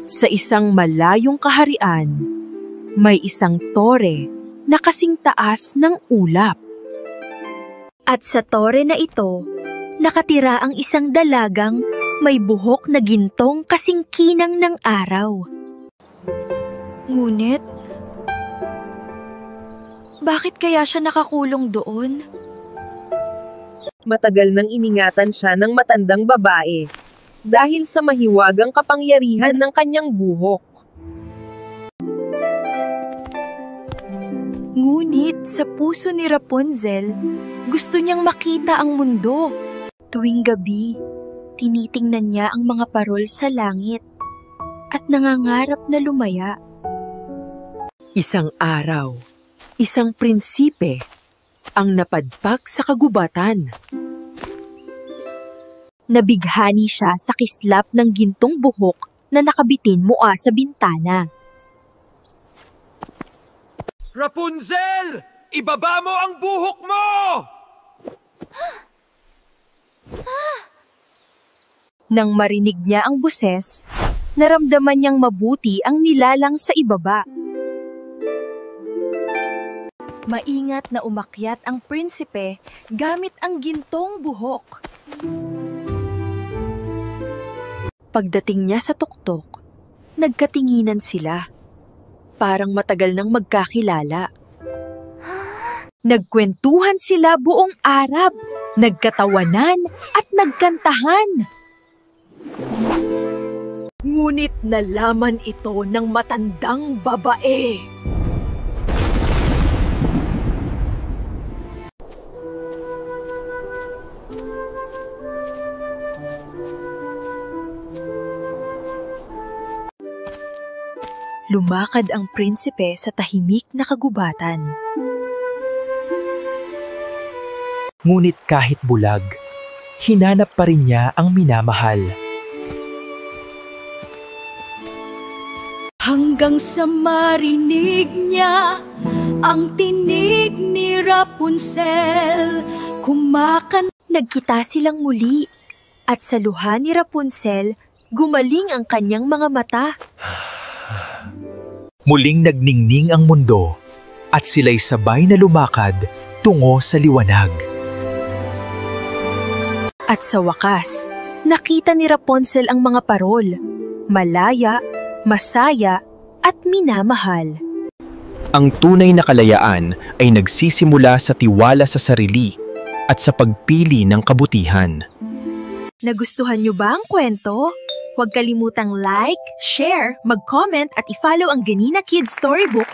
Sa isang malayong kaharian, may isang tore na kasing taas ng ulap. At sa tore na ito, nakatira ang isang dalagang may buhok na gintong kasing kinang ng araw. Ngunit, bakit kaya siya nakakulong doon? Matagal nang iningatan siya ng matandang babae dahil sa mahiwagang kapangyarihan ng kanyang buhok. Ngunit sa puso ni Rapunzel, gusto niyang makita ang mundo. Tuwing gabi, tinitingnan niya ang mga parol sa langit at nangangarap na lumaya. Isang araw, isang prinsipe ang napadpak sa kagubatan. Nabighani siya sa kislap ng gintong buhok na nakabitin mula sa bintana. Rapunzel! Ibaba mo ang buhok mo! Nang marinig niya ang boses, naramdaman niyang mabuti ang nilalang sa ibaba. Maingat na umakyat ang prinsipe gamit ang gintong buhok. Pagdating niya sa tuktok, nagkatinginan sila. Parang matagal nang magkakilala. Nagkwentuhan sila buong Arab, nagkatawanan at nagkantahan. Ngunit nalaman ito ng matandang babae. Lumakad ang prinsipe sa tahimik na kagubatan. Ngunit kahit bulag, hinanap pa rin niya ang minamahal. Hanggang sa marinig niya ang tinig ni Rapunzel, Nagkita silang muli at sa luha ni Rapunzel, gumaling ang kanyang mga mata. Muling nagningning ang mundo at sila'y sabay na lumakad tungo sa liwanag. At sa wakas, nakita ni Rapunzel ang mga parol, malaya, masaya, at minamahal. Ang tunay na kalayaan ay nagsisimula sa tiwala sa sarili at sa pagpili ng kabutihan. Nagustuhan niyo ba ang kwento? Huwag kalimutang like, share, mag-comment at i-follow ang Ganina Kids Storybook